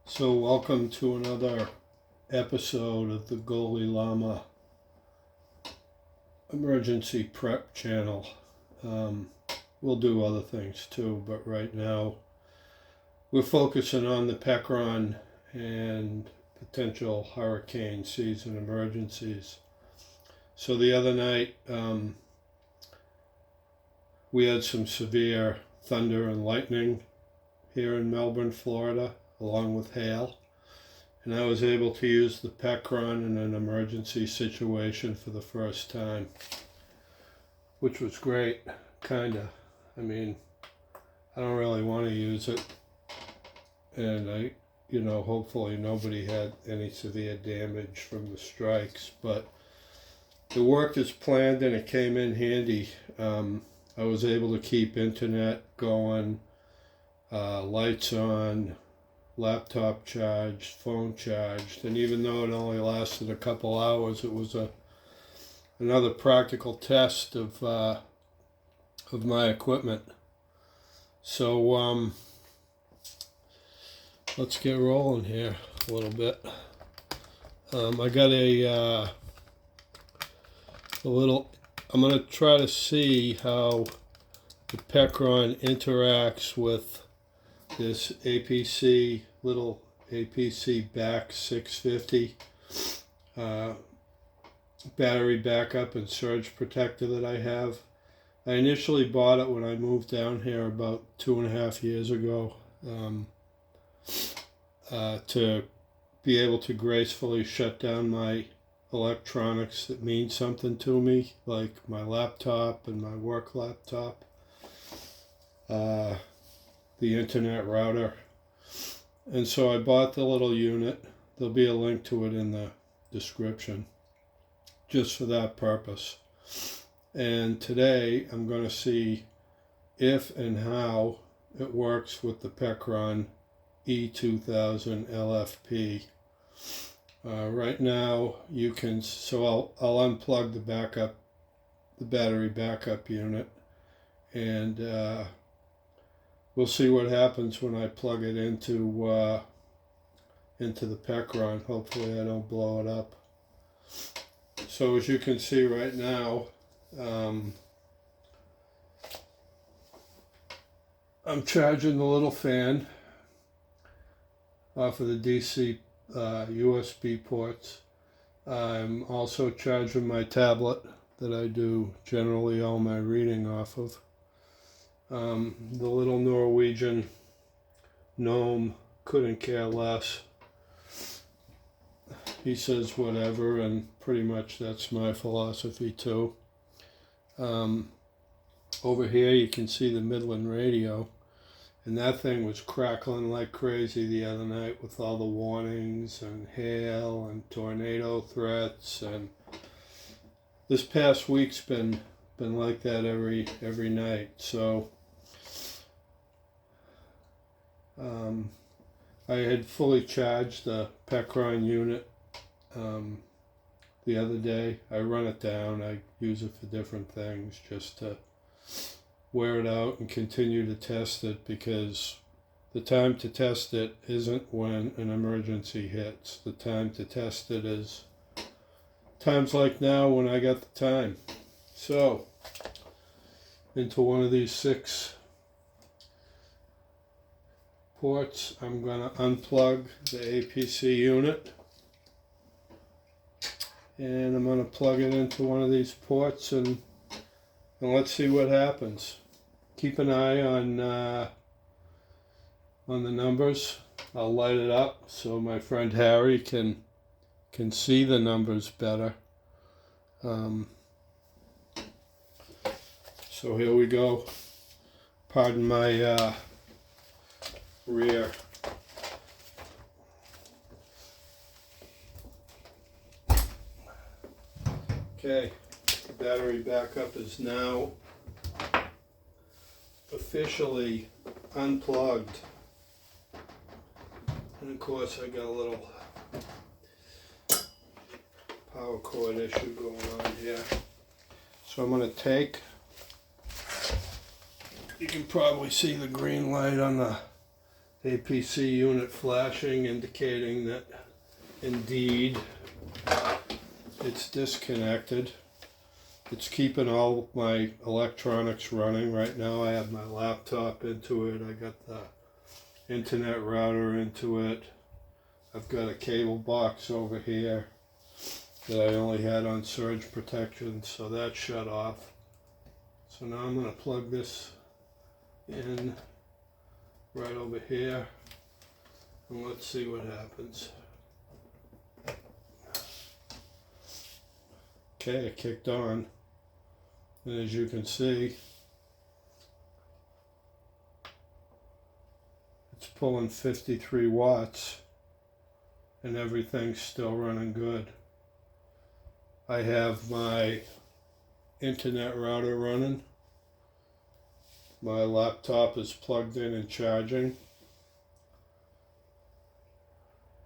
So welcome to another episode of the Goalie Llama Emergency Prep channel. We'll do other things too, but right now we're focusing on the Pecron and potential hurricane season emergencies. So the other night we had some severe thunder and lightning here in Melbourne, Florida, along with hail. And I was able to use the Pecron in an emergency situation for the first time, which was great, kinda. I mean, I don't really want to use it, and hopefully nobody had any severe damage from the strikes, but the work is planned and it came in handy. I was able to keep internet going, lights on, laptop charged, phone charged, and even though it only lasted a couple hours, it was another practical test of my equipment. So let's get rolling here a little bit. I got a little. I'm gonna try to see how the Pecron interacts with this little APC back 650 battery backup and surge protector that I have. I initially bought it when I moved down here about 2.5 years ago to be able to gracefully shut down my electronics that mean something to me, like my laptop and my work laptop. The internet router, and so I bought the little unit. There'll be a link to it in the description just for that purpose. And today I'm going to see if and how it works with the Pecron E2000LFP. Right now you can, so I'll unplug the battery backup unit, and we'll see what happens when I plug it into the Pecron. Hopefully I don't blow it up. So as you can see right now, I'm charging the little fan off of the DC USB ports. I'm also charging my tablet that I do generally all my reading off of. The little Norwegian gnome couldn't care less. He says whatever, and pretty much that's my philosophy too. Over here you can see the Midland radio, and that thing was crackling like crazy the other night with all the warnings and hail and tornado threats, and this past week's been like that every night. So I had fully charged the Pecron unit the other day. I run it down. I use it for different things just to wear it out and continue to test it, because the time to test it isn't when an emergency hits. The time to test it is times like now when I got the time. So into one of these 6 ports, I'm going to unplug the APC unit, and I'm going to plug it into one of these ports, and let's see what happens. Keep an eye on the numbers. I'll light it up so my friend Harry can see the numbers better. So here we go. Pardon my rear. Okay, the battery backup is now officially unplugged. And of course I got a little power cord issue going on here. So I'm going to take, you can probably see the green light on the APC unit flashing, indicating that indeed it's disconnected. It's keeping all my electronics running. Right now I have my laptop into it. I got the internet router into it. I've got a cable box over here that I only had on surge protection, so that shut off. So now I'm going to plug this in right over here, and let's see what happens. Okay, it kicked on, and as you can see, it's pulling 53 watts, and everything's still running good. I have my internet router running. My laptop is plugged in and charging.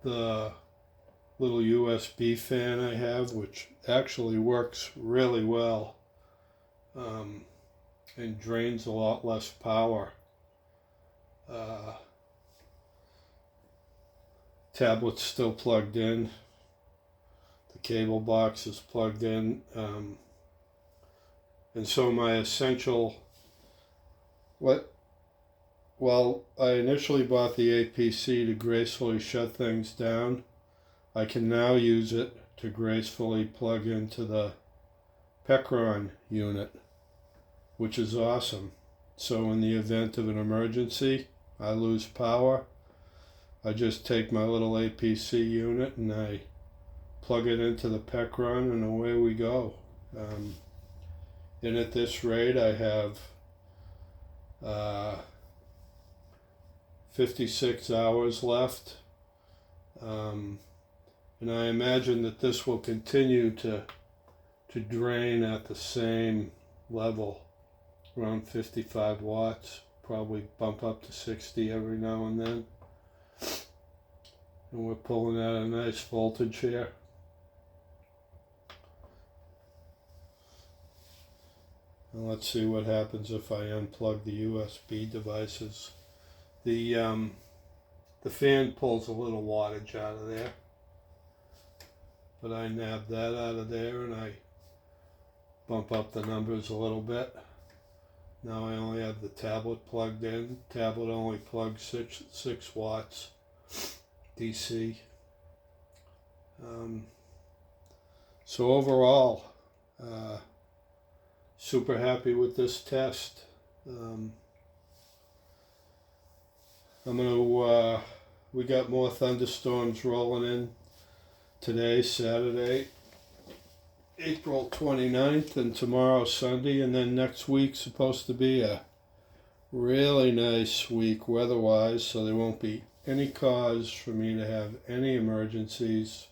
The little USB fan I have, which actually works really well, and drains a lot less power. Tablet's still plugged in. The cable box is plugged in. And so my essential, while I initially bought the APC to gracefully shut things down, I can now use it to gracefully plug into the Pecron unit, which is awesome. So in the event of an emergency, I lose power, I just take my little APC unit and I plug it into the Pecron, and away we go. And at this rate, I have 56 hours left, and I imagine that this will continue to drain at the same level, around 55 watts, probably bump up to 60 every now and then. And we're pulling out a nice voltage here. And let's see what happens if I unplug the USB devices. The fan pulls a little wattage out of there, but I nab that out of there and I bump up the numbers a little bit. Now I only have the tablet plugged in. Tablet only plugs 6 watts DC. So overall, super happy with this test. We got more thunderstorms rolling in today, Saturday, April 29th, and tomorrow, Sunday, and then next week's supposed to be a really nice week weather-wise, so there won't be any cause for me to have any emergencies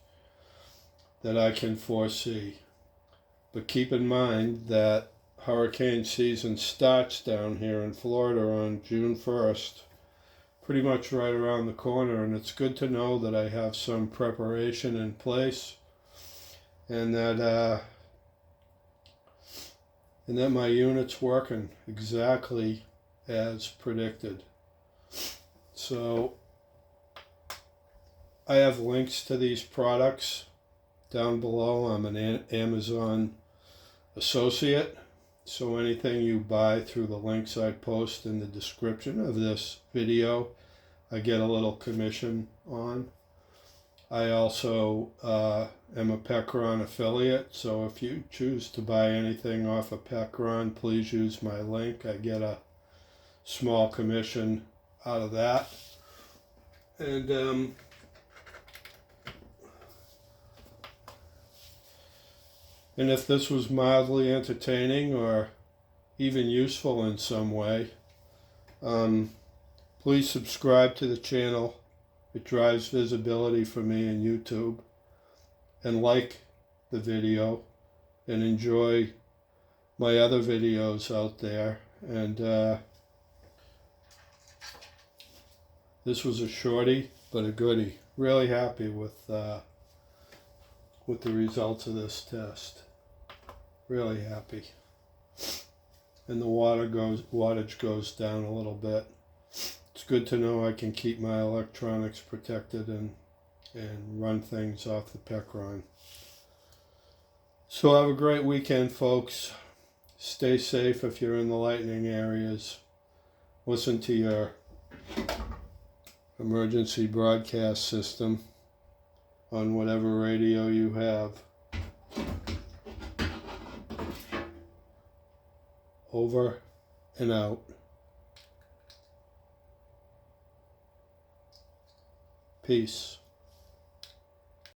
that I can foresee. But keep in mind that hurricane season starts down here in Florida on June 1st, pretty much right around the corner, and it's good to know that I have some preparation in place, and that my unit's working exactly as predicted. So I have links to these products down below. I'm an Amazon associate, so anything you buy through the links I post in the description of this video, I get a little commission on. I also am a Pecron affiliate, so if you choose to buy anything off of Pecron, please use my link. I get a small commission out of that. And if this was mildly entertaining or even useful in some way, please subscribe to the channel. It drives visibility for me in YouTube. And like the video and enjoy my other videos out there. And this was a shorty, but a goodie. Really happy with the results of this test. Really happy. And the wattage goes down a little bit. it's good to know I can keep my electronics protected and run things off the Pecron. So have a great weekend, folks. Stay safe if you're in the lightning areas. Listen to your emergency broadcast system on whatever radio you have. Over and out. Peace.